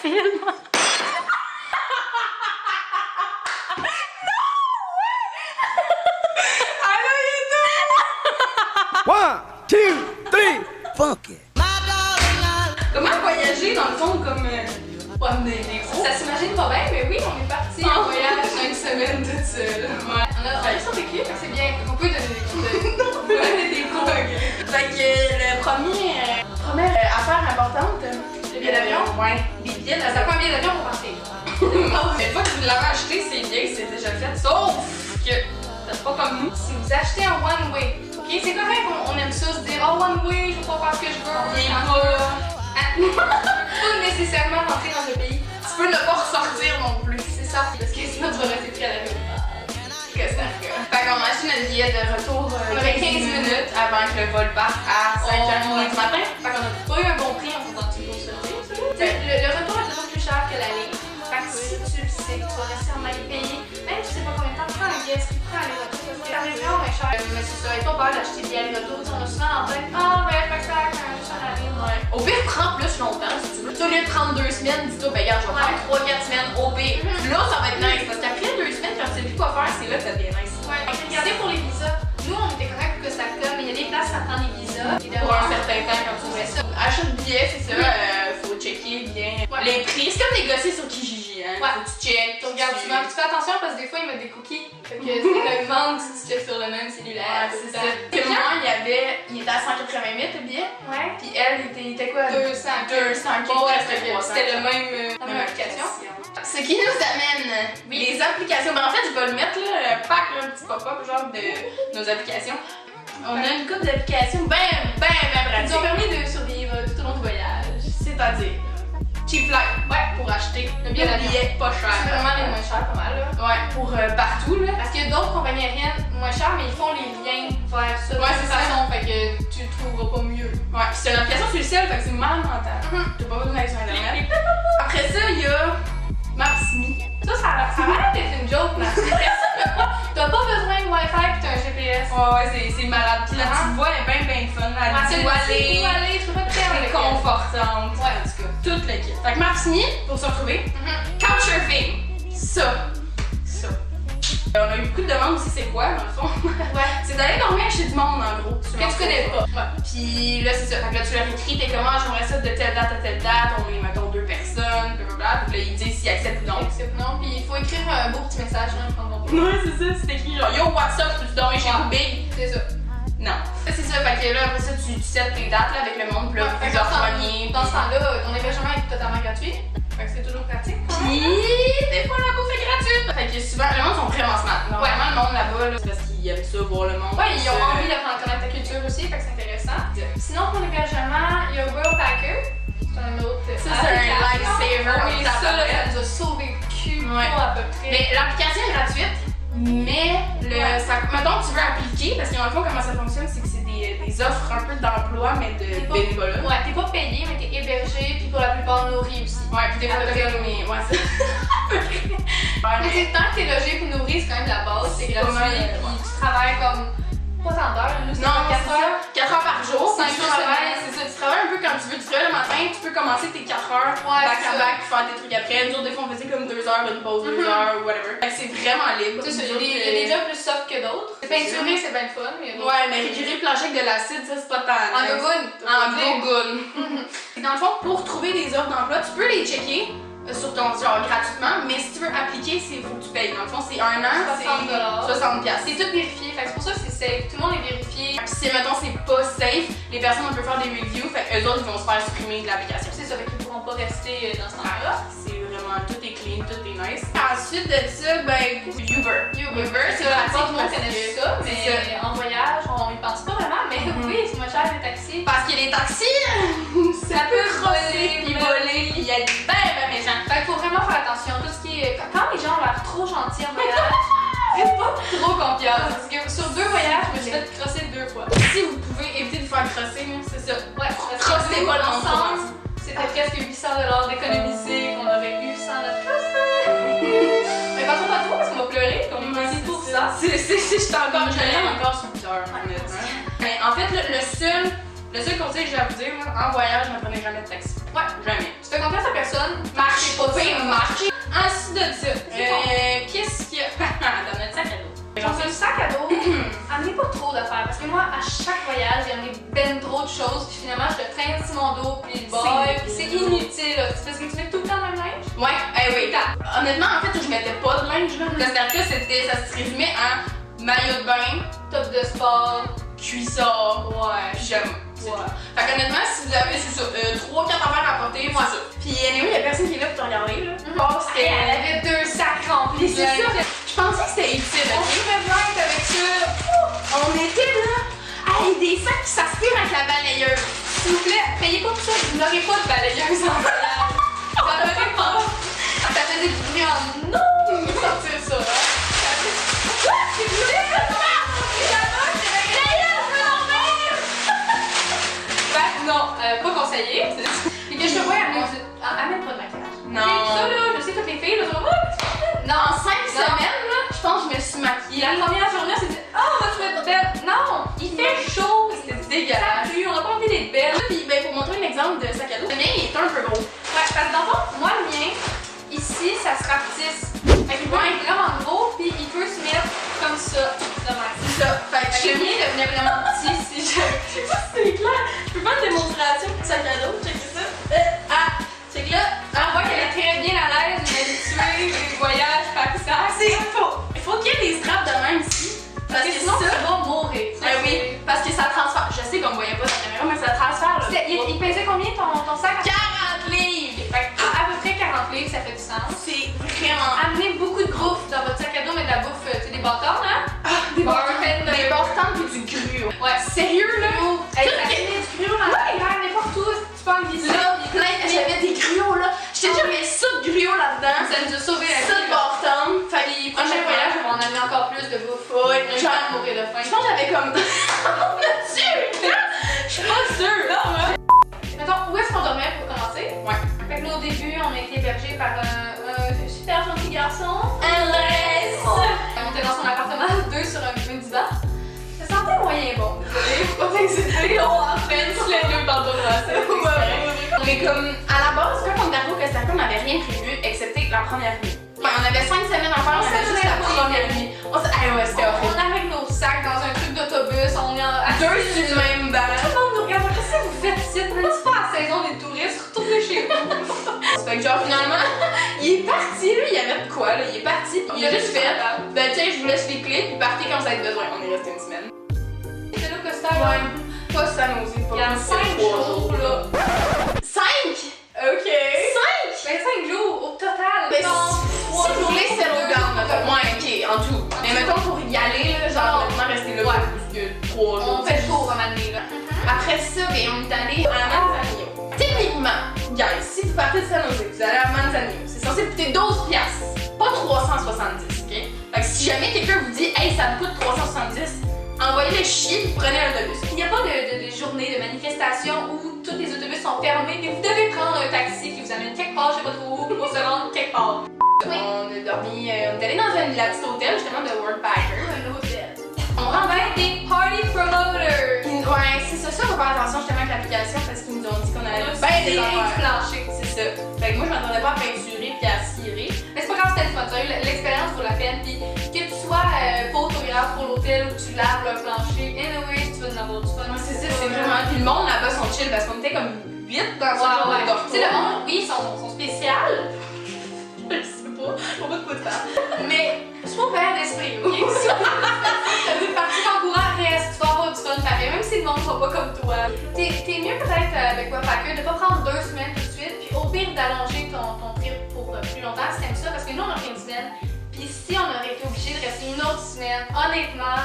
film. One, two, three, fuck it. Comment voyager dans le fond comme ça s'imagine pas bien, mais oui, on est parti en voyage 5 semaines toute seule. Ouais. On a survécu, fait que c'est bien. On peut donner des cours. Des cours. Fait que première affaire importante, le billet d'avion. Ouais. Les billets d'avion. Ça prend un billet d'avion pour partir. Une fois que vous l'avez acheté, c'est bien, c'est déjà fait. Sauf que c'est pas comme nous. Si vous achetez un one way, ok, c'est correct, on aime ça se dire oh one way, je peux pas faire ce que je veux. Pas nécessairement rentrer dans le pays. Tu peux ne pas ressortir non plus, c'est ça. Parce que sinon tu vas rester pris à la maison. Qu'est-ce que ça fait? Fait qu'on a acheté notre billet de retour 15 minutes avant que le vol parte à 5h du matin. Fait qu'on a pas eu un bon prix en faisant du gros sortir. Le retour est toujours plus cher que l'aller. Fait que si tu le sais, tu vas rester en même pays. Même si tu sais pas combien de temps, prends un billet, tu prends aller-retour. Parce que ça arrive vraiment moins cher. Mais c'est ça, et pas peur d'acheter des billets aller-retour. On a souvent en tête, ah ouais, fait que ça juste en aller. Au pire, prends plus longtemps si tu veux. Au lieu de prendre 2 semaines, dis-toi, ben regarde, je vais prendre 3-4 semaines au pire. Là, ça va être nice parce qu'après 2 semaines, quand tu sais plus quoi faire, c'est là que ça devient nice. Ouais, regardez pour les visas. Nous, on était correct pour Costa Rica, mais il y a des places à prendre les visas. Pour un certain temps, quand tu fais ça. Achète le billet, c'est ça. Faut checker bien les prix. C'est comme négocier sur Kijiji, hein. Faut que tu checkes, tu regardes souvent. Tu fais attention parce que des fois, ils mettent des cookies. Fait que c'est le vendre si tu checkes sur le même cellulaire. C'est ça. Et moi, il était à 188 le billet. Ouais. Puis elle, il était quoi? 200. C'était le même application. Ce qui nous amène les applications. Ben en fait, je vais le mettre là, pack, un petit pop-up genre de nos applications. On a une couple d'applications ben pratiques. Qui nous ont permis de survivre tout au long du voyage. C'est-à-dire Cheap Flight, ouais, pour acheter le billet pas cher. C'est vraiment les moins chers, pas mal là. Ouais, pour partout là. Parce qu'il y a d'autres compagnies aériennes moins chères, mais ils font les liens vers ça. Ouais, c'est façon, fait que tu le trouveras pas mieux. Ouais, puis c'est une application sur le ciel, fait que c'est mal mental. T'as pas besoin d'aller sur internet. Après ça, il y a Maps.me. Ça a l'air d'être une joke, Maps.me. T'as pas besoin de Wi-Fi pis t'as un GPS. Ouais, c'est malade. Pis la petite voix est bien fun. Elle dit où aller, je peux pas te faire. Elle est confortante. Ouais, en tout cas, tout le kit. Fait que Maps.me, pour se retrouver. Couchsurfing. Ça. On a eu beaucoup de demandes aussi, c'est quoi, dans le fond? Ouais. C'est d'aller dormir chez du monde, en gros. Que tu connais pas. Ouais. Puis là, c'est ça. Fait que là, tu leur écris, t'es comment, j'aimerais ça de telle date à telle date. On est, mettons, 2 personnes, blablabla. Puis là, ils disent s'ils acceptent ou non. Puis il faut écrire un beau petit message, hein, quand on va. Ouais, c'est ça. C'est écrit genre, yo, what's up, peux-tu dormir chez vous, big? C'est ça. Non. C'est ça. Fait que là, après ça, tu sets tes dates là, avec le monde. Puis là, vous rejoignez. Dans ce temps-là, ton hébergement est totalement gratuit. Fait que c'est toujours pratique. Puis, des fois, la bouffe est gratuite. Fait que souvent, le monde sont vraiment smart. Normalement, le monde là-bas, là, c'est parce qu'ils aiment ça, voir le monde. Ouais, ils ont envie d'apprendre à connaître ta culture aussi, fait que c'est intéressant. Sinon, pour l'hébergement, il y a Worldpacker. C'est un autre. Ça, c'est un lifesaver. Oui, ça nous a sauvé le cul. À peu près. Mais l'application est gratuite. Mais, mettons que tu veux appliquer, parce que dans le fond, comment ça fonctionne, c'est que c'est des offres un peu d'emploi, mais de bénévolat. Ouais, t'es pas payé, mais t'es hébergé, puis pour la plupart nourri aussi. Ouais, puis des fois t'as nourri. Ouais, c'est. Mais tant que t'es logé puis nourri, c'est quand même la base, c'est gratuit, puis tu travailles comme. Pas tant d'heures, nous c'est 4 heures. 4 heures par jour, 5 jours semaine. C'est ça, tu travailles un peu quand tu veux. Tu te lèves le matin, tu peux commencer tes 4 heures back à back puis faire tes trucs après. Nous autres, des fois, on faisait comme 2 heures, une pause, 2 heures, whatever. Fait que c'est vraiment libre. C'est ça, il y a des jobs plus soft que d'autres. Peinturer, c'est bien fun. Ouais, mais récurer plancher avec de l'acide, ça, c'est pas tant. En gogoune. En gogoune. Dans le fond, pour trouver des offres d'emploi, tu peux les checker sur ton genre gratuitement, mais si tu veux appliquer, il faut que tu payes. Dans le fond, c'est 1 an, c'est 60$. C'est tout vérifié, fait que c'est pour ça que c'est safe. Tout le monde est vérifié. Puis si, mettons, c'est pas safe, les personnes, on peut faire des reviews, fait qu'eux autres, ils vont se faire supprimer de l'application. C'est ça, fait qu'ils pourront pas rester dans ce temps-là. C'est vraiment, tout est clean, tout est nice. Ensuite de ça, ben, Uber, c'est pratique, tout le monde connaît ça, mais en voyage, on y pense pas vraiment, mais oui, c'est moins cher les taxis. Parce que les taxis, ça peut crosser, puis voler, puis il y a des ben méchants. Fait qu'il faut vraiment faire attention. Tout ce qui est. Quand les gens ont l'air trop gentils en voyage, faites pas trop confiance. Parce que sur 2 voyages, je me suis fait crosser 2 fois. Si vous pouvez éviter de faire crosser, c'est ça. Ouais, crosser pas l'ensemble. C'était presque 800$ d'économiser qu'on aurait eu sans notre crosser. Mais pas trop parce qu'on va pleurer. On est ici pour ça. Je l'aime encore sur plusieurs, honnêtement. Mais en fait, le seul conseil que j'ai à vous dire, en voyage, ne prenez jamais de taxi. Ouais, jamais. fais confiance à personne, marche pas, marche. Ensuite de ça, qu'est-ce qu'il y a dans notre sac à dos? Dans un sac à dos, amenez pas trop d'affaires parce que moi, à chaque voyage, j'ai amené ben trop de choses puis finalement, je le traîne sur mon dos puis le boy, c'est inutile. C'est parce que tu mets tout le temps le même linge? Ouais, oui. Honnêtement, en fait, je mettais pas de linge là. Costa Rica, ça se résumait en maillot de bain, top de sport, cuissard, pyjama. Ouais. Fait qu'honnêtement, si vous avez, c'est ça, 3-4 affaires à porter, moi ça. Puis anyway, y'a personne qui est là pour te regarder là. Parce que elle avait 2 sacs remplis. C'est ça. Je pensais que c'était utile. On fait blind avec ça. On était là. Hey, des sacs qui s'aspirent avec la balayeuse. S'il vous plaît, payez pas pour ça. Vous n'aurez pas de balayeuse en voyage. Ça n'aurait pas. Ça faisait du bruit en non. Sortir ça. C'est vrai. Non, pas conseillé. Et que je te vois amène pas de maquillage. Non. Ça là, je sais toutes les filles là, dans 5 semaines là, je pense que je me suis maquillée. La première journée c'était on va se mettre belle. Non, il fait chaud, c'était dégueulasse. On a pas envie d'être belle. Puis ben pour montrer un exemple de sac à dos, le mien il est un peu gros. Ouais, parce que dans le fond, moi le mien, ici ça se rapetisse. Fait qu'il va être vraiment gros, puis il peut se mettre comme ça. C'est ça. Fait que le mien devenait vraiment petit si je sais pas si c'est clair. Je peux faire une démonstration de sac à dos, checker ça. C'est que là, on voit qu'elle est très bien à l'aise, une habituée, des voyages, package. C'est faux. Il faut qu'il y ait des straps de même ici. Parce que sinon, ça va mourir. Oui, parce que ça transfère. Je sais qu'on me voyait pas dans la caméra, mais ça transfère là. Il pesait combien ton sac? 40 livres! Fait que à peu près 40 livres, ça fait du sens. C'est vraiment. Amenez beaucoup de bouffe dans votre sac à dos, mais de la bouffe, tu sais, des bâtons, hein? Des bâtons puis du gruau. Ouais, sérieux là? Hey, ça met du gruau dans l'air, n'importe où, tu peux en glisser. Là, j'avais des gruaux là. J'étais déjà mis ça de gruau là-dedans. Ça nous a sauvé la vie. Ça de bâton. Fait les prochains voyages, on va en amener encore plus de bouffe. Ouais, je vais mourir de faim. Je pense que j'avais comme. On a tué! Je suis pas sûre. Non, hein? Mettons, où est-ce qu'on dormait pour commencer? Ouais. Fait que là, au début, on a été hébergés par un super gentil garçon. Andrés! On était dans son appartement, 2 sur un divan. Ça sentait moyen bon. Désolée, faut pas t'exciter. On en fait les deux dans le bras. Mais comme, à la base, quand on est arrivé au Costa Rica, on n'avait rien prévu, excepté la première nuit. Ouais, on avait 5 semaines à faire, on avait juste la première nuit. Ouais, c'était horrible. On avait nos sacs dans un truc d'autobus, on est à 2 sur le même banc. Tout le monde nous regarde, qu'est-ce que vous faites ici? C'est pas la saison des touristes, retournez chez vous. Fait que genre finalement, il est parti, lui, il y avait de quoi là, il est parti. Il a juste fait, ben tiens, je vous laisse les clés, puis partez quand vous avez besoin. On est resté une semaine. C'était là Costa Rica. Ouais, pas San Jose, pas. Il y a 5 jours là. 5? Ok. 5? Ben 5 jours au total. Ben, si vous voulez settle down, mettons. Ouais, ok, en tout. Mais mettons pour y aller, là, genre vraiment rester là plus que 3 jours. On fait le tour à m'amener là. Après ça, ben on est allé à Manzanillo. Techniquement, guys, si vous partez de San Jose, vous allez à Manzanillo, c'est censé coûter 12$, pas 370, ok? Fait que si jamais quelqu'un vous dit, hey, ça me coûte 370, envoyez-le chier, vous prenez un autobus. Il n'y a pas de journée de manifestation où tous les autobus sont fermés et vous devez prendre un taxi qui vous amène quelque part, je sais pas trop où, pour se rendre quelque part. Oui. On a dormi, on est allé dans la petite hôtel justement de Worldpacker, un hôtel. On rencontre des party promoters. Ouais, c'est ça, faut faire attention justement avec l'application parce qu'ils nous ont dit qu'on allait bien des planchers. C'est ça. Fait que moi je m'attendais pas à peinturer puis à cirer. Mais c'est pas grave, c'était le fun. L'expérience vaut la peine. Puis que tu sois photographe pour l'hôtel où tu laves le plancher, anyway, tu vas en avoir du fun. Ouais, c'est ça, c'est vraiment. Puis le monde là-bas sont chill parce qu'on était comme 8 dans ce genre de dortoir. Tu sais, le monde, oui, ils sont spécial. Je sais pas, on va te pas de faire. Mais sois ouvert d'esprit, ok? T'as vu partir en courant, reste, tu vas avoir du fun pareil, même si le monde ne sera pas comme toi. T'es mieux peut-être avec Worldpacker de pas prendre 2 semaines tout de suite, puis au pire d'allonger ton trip pour plus longtemps si t'aimes ça, parce que nous on a fait une semaine, puis si on aurait été obligé de rester une autre semaine, honnêtement,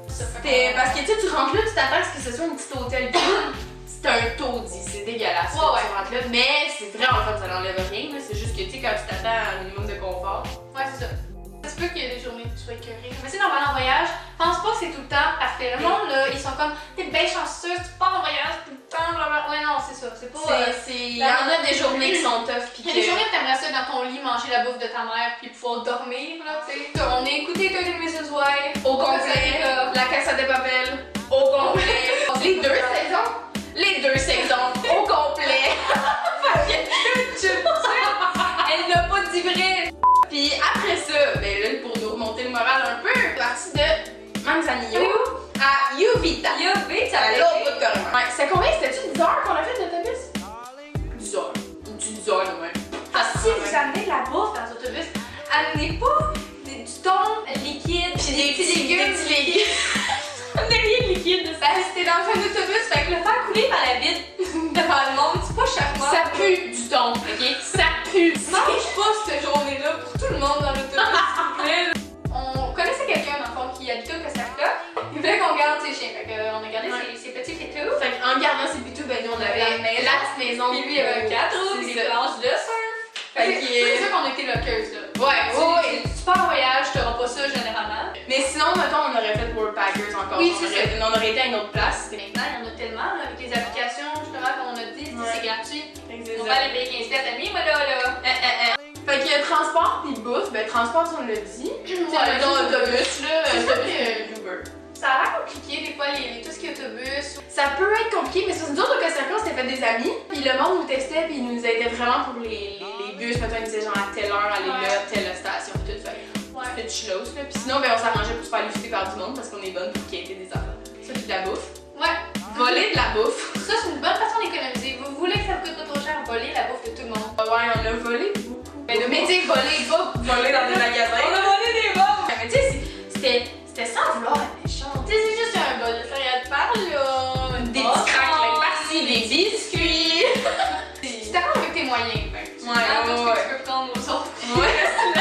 c'était parce que tu rentres là, tu t'attends à ce que ce soit un petit hôtel cool. C'est un taudis, c'est dégueulasse. Ouais, là, mais c'est vraiment fun, ça n'enlève rien. C'est juste que tu sais, quand tu t'attends à un minimum de confort. Ouais, c'est ça. Ça se peut qu'il y ait des journées où tu sois écœurée. Mais c'est normal en voyage, pense pas que c'est tout le temps parfait. Le monde là, ils sont comme t'es bien chanceuse, tu pars en voyage tout le temps, blablabla. Ouais, non, c'est ça. C'est pas. Il y en a des journées qui sont tough. Il y a des journées où t'aimerais ça dans ton lit manger la bouffe de ta mère puis pouvoir dormir, là, tu sais. On a écouté 30 Mrs. White au complet, La Casa de Papel au complet. Les 2 saisons. Les 2 saisons au complet. Fait que vita. Il y a vite, ça À fait l'autre bout de carrément. Ouais, c'est combien? C'était-tu 10 heures qu'on a fait l'autobus? 10 heures. Ou 10 heures, ouais. Si vous amenez de la bouffe dans l'autobus, amenez pas du thon liquide, Puis des petits légumes. Des petits légumes. Amenez rien de liquide de ça. C'était dans un autobus, fait que le faire couler par la bite devant le monde, c'est pas charmant. Ça pue du thon, ok? Ça pue. Mange pas cette journée-là pour tout le monde dans l'autobus, s'il vous plaît. On connaissait quelqu'un, dans le fond, qui habitait au Costa Rica. Il voulait qu'on garde ses chiens. Fait qu'on a gardé ses petits pitous. Fait qu'en gardant ces pitous, ben nous on avait La maison. la petite maison. Puis lui, il avait un 4 C'est des ça. planches de surf. Fait que, C'est sûr qu'on a été loqueuses, là. ouais, ouais. Tu pars en voyage, t'auras pas ça généralement. Mais sinon, mettons, on aurait fait World Packers encore. Oui, on c'est aurait, on aurait été à une autre place. Maintenant, il y en a tellement, là, avec les applications, justement, comme on a dit, Ouais. c'est gratuit. C'est On ça. va aller payer 15 pièces à nuit, moi, là. Fait que transport pis bouffe, ben transport, on l'a dit. Ouais, Mettons juste autobus, là, C'est ça autobus, que- Uber. Ça a l'air compliqué, des fois, tout ce qui est autobus. Ça peut être compliqué, mais c'est nous autres au Costa Rica, on s'était fait des amis. Puis le monde nous testait, puis il nous aidait vraiment pour les bus. Mettons, ils disaient genre à telle heure, aller Ouais. là, telle station, pis tout ça. Ouais. C'était du chlos, là. Puis sinon, ben on s'arrangeait pour se faire lifter par du monde parce qu'on est bonne pour qu'il y ait des affaires. Ça, puis de la bouffe. Ouais. Voler de la bouffe. Ça, c'est une bonne façon d'économiser. Vous voulez que ça vous coûte pas trop cher, voler la bouffe de tout le monde. Ouais, on a volé beaucoup. Mais tu sais, voler pas. Voler dans des magasins. On a volé des bombes! Mais tu sais, c'était sans vouloir être méchant. Tu sais, c'est juste un bol de frère de par là. Des petits craquelins par-ci, des biscuits. Tu t'arranges avec tes moyens. Fait que tu Ouais, prends tout ce ouais. que tu peux prendre aux autres. Ouais.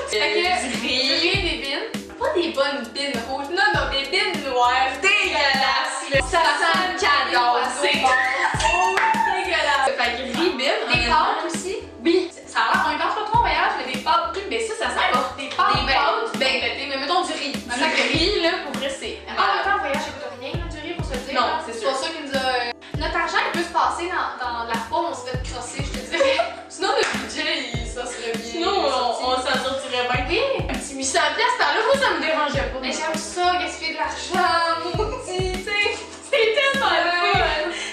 Fait que, Du du riz. riz, des bines. Pas des bonnes bines rouges. Non, des bines noires. Dégueulasse, là. Ça sent le cadavre, c'est Oh, dégueulasse. Fait que riz, bine, Des pâtes aussi. Oui. Ça a l'air, on y pense pas trop en voyage, mais des pâtes. Mais ça sent pas. Des pâtes. Des pâtes, mais mettons du riz. Du riz, là, pour vrai, c'est En même malade. temps, en voyage, ça coûte rien, là, du riz, pour se dire. Non, là. c'est C'est sûr. pas ça qui nous a. Notre argent, il peut se passer dans la foi, on se fait crosser, je te dirais. Sinon, le budget, ça serait bien. Sinon, on s'en sortirait bien. Oui, Un petit 800 piastres par là, moi, ça me dérangeait pas. mais j'aime ça, gaspiller de l'argent, maudit, tu sais. C'est tellement le fun.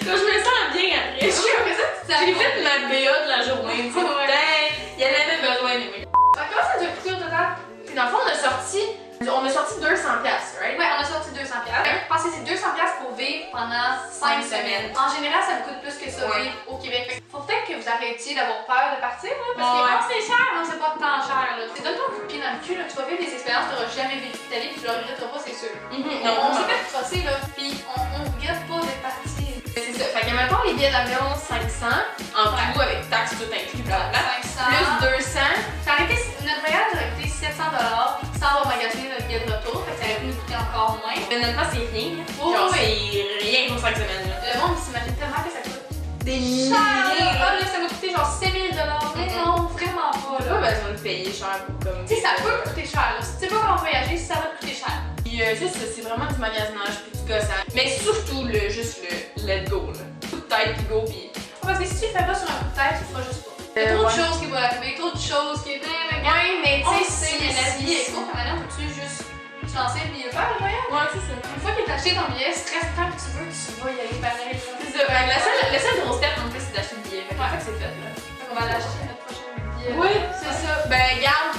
Quand je me sens bien après. Je suis comme ça, tu J'ai fait ma BA de la journée, tu sais. Ouais. Ben, il y en avait besoin de moi. Comment ça nous a coûté au total? Puis dans le fond, on a sorti 200 piastres, right? Ouais, on a sorti 200 piastres. Pensez, c'est 200 piastres pour vivre pendant 5 semaines. En général, ça me coûte plus que ça, Ouais. vivre au Québec. Fait que faut peut-être que vous arrêtiez d'avoir peur de partir, là, parce que Ouais. quand c'est cher, non, c'est pas tant cher, là. C'est donne-toi un coup de pied dans le cul, là. Tu vas vivre des expériences que tu n'auras jamais vécues de ta vie, puis tu le regretteras pas, c'est sûr. Non, On s'est fait crosser, là, puis on regrette pas d'être parti. c'est ça. Fait que mettons les billets d'avion 500, en tout avec taxes tout inclus, blablabla. 500. Plus 200. Ça aurait été, notre voyage aurait coûté 700 $ sans avoir magasiné notre billet de retour, fait que ça aurait pu nous coûter encore moins. Mais honnêtement, c'est rien. Oh, Genre, oui. c'est rien pour 5 semaines. Là. Le monde il s'imagine tellement que ça coûte Des cher. Ah, là, ça m'a coûté genre 7000 $. Mais non, vraiment pas, T'as là. pas besoin de payer cher pour comme. Tu sais, ça peut coûter cher, là. Si tu sais pas comment voyager, ça va te coûter cher. Puis c'est vraiment du magasinage puis du gossage. Mais surtout juste le let go là. Coup de tête puis go puis. Parce que si tu le fais pas sur un coup de tête, tu le feras juste pas. Il y a trop de Ouais. choses qui vont arriver, trop de choses qui vont Ouais, mais on tu le sais, sait, mais la vie est courte, maintenant faut-tu juste te lancer le billet faire le voyage? Ouais, c'est ça. Une fois que t'as acheté ton billet, stresse tant que tu veux, tu vas y aller pareil. Là. C'est ça. Ben, la seule grosse step en plus c'est d'acheter le billet. Fait que une fois que c'est fait là. On va l'acheter notre prochain billet. Oui, c'est ça. Ben garde,